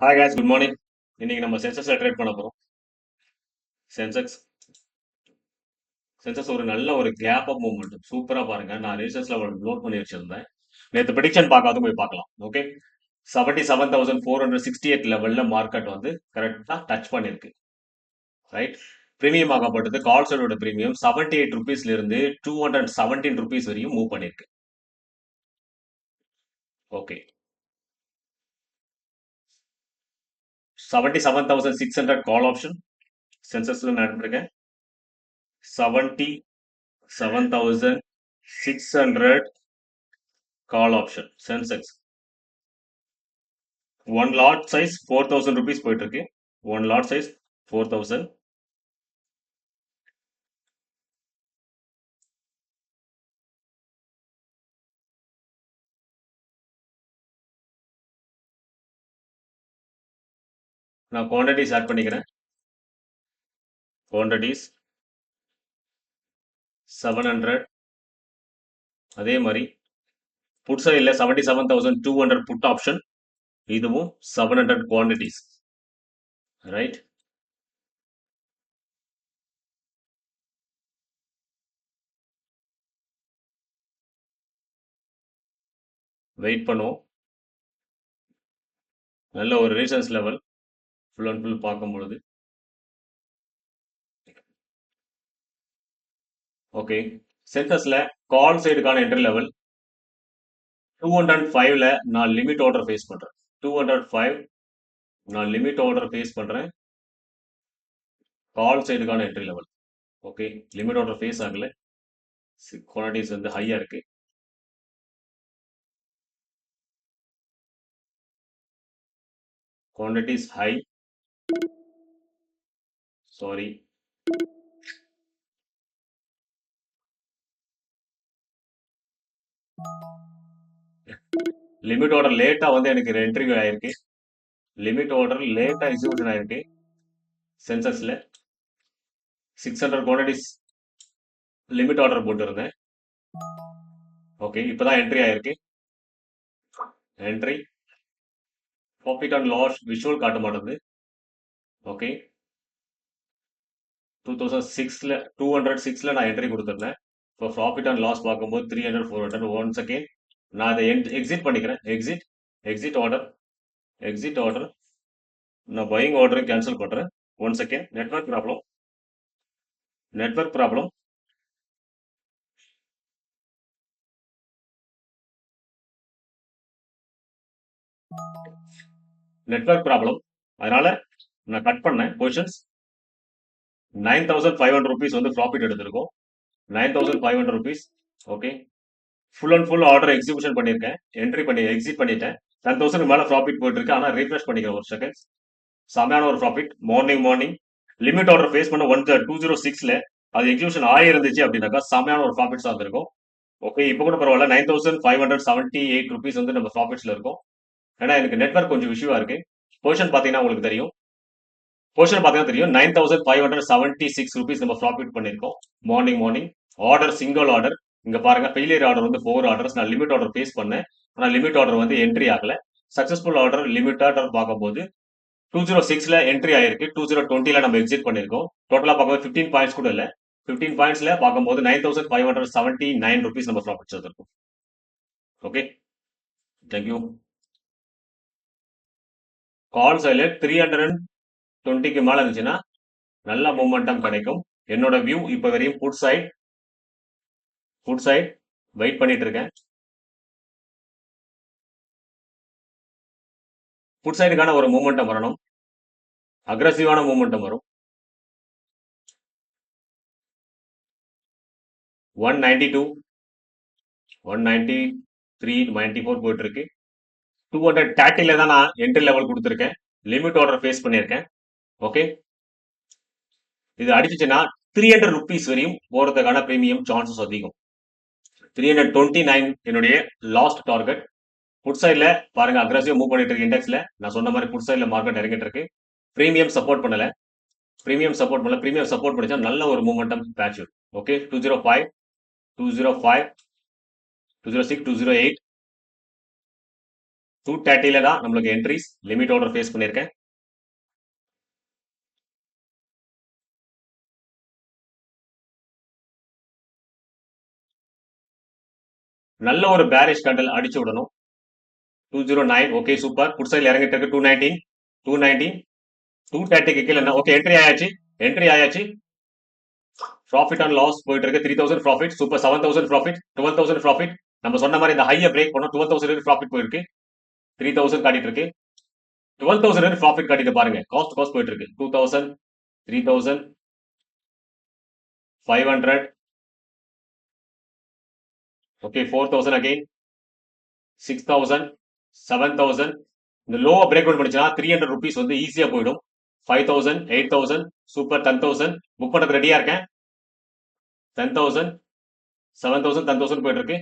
Hi guys, good morning. இன்னைக்கு நம்ம சென்சஸ்ல trade பண்ண போறோம். சென்செக்ஸ் சென்சஸ் ஒரு நல்ல கேப் அப் மூவ்மெண்ட் சூப்பரா பாருங்க. நான் ரீசன்ஸ்ல நோட் பண்ணி வச்சிருந்தேன். நேற்று ப்ரெடிக்ஷன் பார்க்காத போய் பார்க்கலாம். ஓகே, 77,468 லெவல்ல மார்க்கெட் வந்து கரெக்டா டச் பண்ணிருக்கு. ரைட், பிரீமியம் ஆகப்பட்டது. கால் சைடோட பிரீமியம் 78 ருபீஸ்ல இருந்து 217 ருபீஸ் வரையும் மூவ் பண்ணிருக்கு. ஓகே, 77,600 கால் ஆப்ஷன் சென்சஸ்ல நடந்திருக்கேன். 77,600 call option Sensex. One lot size 4,000 rupees போயிட்டு இருக்கு. One lot size 4,000. நான் குவான்டிட்டிஸ் ஆட் பண்ணிக்கிறேன். குவான்டிட்டிஸ் 700. அதே மாதிரி புட் சைடில் 77,200 புட் ஆப்ஷன், இதுவும் 700 குவான்டிட்டிஸ். ரைட், வெயிட் பண்ணுவோம். நல்ல ஒரு reasons level full and full பார்க்கும் பொழுது. ஓகே, சென்சஸ்ல கால் சைடுக்கான என்ட்ரி லெவல் 205ல நான் லிமிட் ஆர்டர் ஃபேஸ் பண்றேன். 205 நான் லிமிட் ஆர்டர் ஃபேஸ் பண்றேன். கால் சைடுக்கான entry level. Okay, limit order place ஆகல. குவான்டிட்டிஸ் வந்து ஹையா இருக்கு. Quantities high. Sorry. Limit order லேட்டா வந்து எனக்கு என்ட்ரி ஆயிருக்கு. லிமிட் ஆர்டர் லேட்டா எக்ஸிகியூஷன் ஆயிருக்கு. சென்சஸ்ல 600 குவான்டிட்டிஸ் லிமிட் ஆர்டர் போட்டிருந்தேன். ஓகே, இப்பதான் என்ட்ரி ஆயிருக்கு. Entry profit and loss visual காட்ட மாட்டேங்குது. ஓகே, 206ல நான் என்ட்ரி கொடுத்துருந்தேன். இப்போ ப்ராஃபிட் அண்ட் லாஸ் பார்க்கும்போது 300 400. ஒன்ஸ் அகெயின் நான் அதை எக்ஸிட் பண்ணிக்கிறேன். Exit order. நான் பையிங் ஆர்டரை கேன்சல் பண்றேன். Once again network problem. Network problem. அதனால நான் கட் பண்ணேன் பொசிஷன்ஸ். 9,500 ருபீஸ் வந்து ப்ராஃபிட் எடுத்திருக்கோம். 9,500 rupees. Okay, full and full order execution பண்ணியிருக்கேன். என்ட்ரி பண்ணி எக்ஸிட் பண்ணிட்டேன். 10,000 மேல ப்ராஃபிட் போயிட்டு இருக்கு. ஆனால் ரீஃப்ரெஷ் பண்ணிக்கிறேன் ஒரு செகண்ட். செமையான ஒரு ப்ராஃபிட். மார்னிங் லிமிட் ஆர்டர் ஃபேஸ் பண்ண 206ல அது எக்ஸிகியூஷன் ஆயிருந்துச்சு அப்படின்னாக்கா செமையான ஒரு ப்ராஃபிட்ஸ் வந்திருக்கும். ஓகே, இப்போ கூட பரவாயில்ல. 9,578 ருபீஸ் வந்து நம்ம ப்ராஃபிட்ஸ்ல இருக்கும். ஏன்னா எனக்கு நெட்வொர்க் கொஞ்சம் இஷ்யூவா இருக்கு. பொசிஷன் பார்த்தீங்கன்னா உங்களுக்கு தெரியும். 9,576 ருபீஸ் நம்ம ப்ராஃபிட் பண்ணிருக்கோம். Morning order single order. இங்க பாருங்க, ஃபெயிலியர் ஆர்டர் வந்து 4 ஆர்டர்ஸ். நான் லிமிட் ஆர்டர் ஃபேஸ் பண்ணேன். ஆனா லிமிட் ஆர்டர் வந்து என்ட்ரி ஆகல. சக்சஸ்ஃபுல் ஆர்டர் லிமிட் ஆர்டர் பார்க்கும்போது 206ல என்ட்ரி ஆயிருக்கு. 2020ல நம்ம எக்ஸிட் பண்ணிருக்கோம். டோட்டலா பார்க்கும்போது 15 பாயிண்ட்ஸ் கூட இல்ல. 15 பாயிண்ட்ஸ்ல பார்க்கும்போது 9,579 ருபீஸ் நம்ம ப்ராஃபிட்ஸ் இருக்கும். Okay, thank you. கால் சைல 320க்கு மேல இருந்துச்சுன்னா நல்ல மூமெண்டம் கிடைக்கும். என்னோட வியூ இப்ப வரையும் புட் சைட் வெயிட் பண்ணிட்டு இருக்கேன். புட் சைடுக்கான ஒரு மூமெண்டம் வரணும். அக்ரஸிவான மூமெண்டம் வரும். 192, 193, 94 போயிட்டு இருக்கு. 230ல தான் நான் என்ட்ரி லெவல் கொடுத்துருக்கேன். லிமிட் ஆர்டர் ஃபேஸ் பண்ணியிருக்கேன். ஓகே, இது அடிச்சுச்சுன்னா 300 ருபீஸ் வரையும் போறதுக்கான பிரீமியம் சான்சஸ் அதிகம். 329 என்னுடைய லாஸ்ட் டார்கெட். புட் சைட்ல பாருங்க, அக்ரஸிவ் மூவ் பண்ணிட்டு இருக்கு. இண்டெக்ஸ்ல நான் சொன்ன மாதிரி புட் சைட்ல மார்க்கெட் இறங்கிட்டு இருக்கு. பிரீமியம் சப்போர்ட் பண்ணல. பிரீமியம் சப்போர்ட் பண்ணிச்சா நல்ல ஒரு மூமெண்டம் பேட்ச். ஓகே, 205, 206, 208, 230 தான் நம்மளுக்கு என்ட்ரிஸ் லிமிட் ஆர்டர் ஃபேஸ் பண்ணியிருக்கேன். நல்ல ஒரு பேரிஷ் கேண்டில் அடிச்சு விடணும். 209 ஓகே சூப்பர். புட் சைடுல இறங்கிட்டு இருக்கு 219 230க்கு கீழே ஓகே என்ட்ரி ஆயாச்சு. ப்ராஃபிட் அண்ட் லாஸ் போயிட்டு இருக்கு. 3000 ப்ராஃபிட் சூப்பர். 7000 profit 12000 profit. நம்ம சொன்ன மாதிரி இந்த ஹையை பிரேக் பண்ணோம். 12000 ப்ராஃபிட் போயிருக்கு. 3000 காட்டிட்டு இருக்கு. 12000 ப்ராஃபிட் காட்டிட்டு பாருங்க. காஸ்ட் போயிட்டு இருக்கு. 2000 3000 500 ஓகே 4000 அகைன் 6000 7000 இந்த லோவை பிரேக் அவுட் பண்ணிச்சுன்னா 300 ருபீஸ் வந்து ஈஸியா போயிடும். 5000 8000 சூப்பர். 10000 புக் பண்றது ரெடியா இருக்கேன். 10000 7000 10000 போயிட்டு இருக்கு.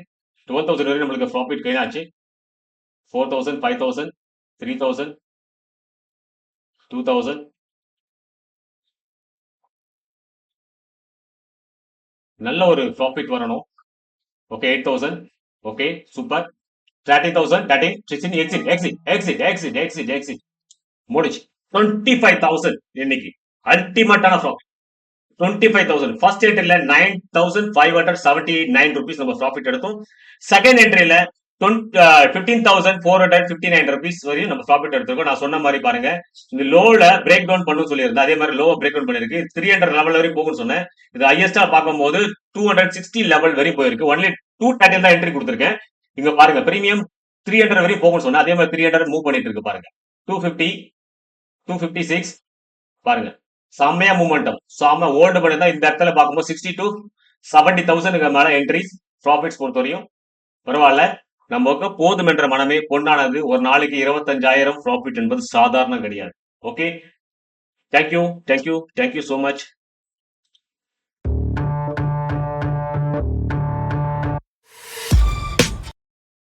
12000 வரை நம்மளுக்கு ப்ராஃபிட் கெயின் ஆச்சு. 4000 5000 3000 2000 நல்ல ஒரு ப்ராஃபிட் வரணும். Okay 8000 okay super. 30,000 13 16 எக்ஸிட் முடிச்சு 25,000 இன்னைக்கு அல்டிமேட்டான ப்ராஃபிட். 25,000 ஃபர்ஸ்ட் என்ட்ரில 9,579 rupees நம்ம ப்ராஃபிட் எடுத்தோம். செகண்ட் என்ட்ரில 15,459 rupees வரையும் நம்ம ப்ராஃபிட் எடுத்திருக்கோம். நான் சொன்ன மாதிரி பாருங்க, இந்த லோல பிரேக் டவுன் பண்ணு சொல்லியிருந்தேன். அதே மாதிரி லோவை பிரேக் டவுன் பண்ணிருக்கு. 300 லெவல் வரையும் போகும்னு சொன்னேன். இது ஹையஸ்டா பார்க்கும்போது 260 லெவல் வரையும் போயிருக்கு. ஒன்லி 230 தான் என்ட்ரி கொடுத்திருக்கேன். இங்க பாருங்க பிரீமியம் 300 வரையும் போகும்னு சொன்னேன். அதே மாதிரி 300 மூவ் பண்ணிட்டு இருக்கு பாருங்க. 250 256 பாருங்க, செம்மையா மூமெண்டம். செம்ம ஓல்டு பண்ணி இந்த இடத்துல பார்க்கும்போது 60 to 70,000 மேல என்ட்ரிஸ் ப்ராஃபிட்ஸ் பொறுத்த வரையும் பரவாயில்ல. நமக்கு போதும் என்ற மனமே பொன்னானது. ஒரு நாளைக்கு 25,000 ப்ராஃபிட் என்பது சாதாரண கிடையாது. Okay, thank you so much.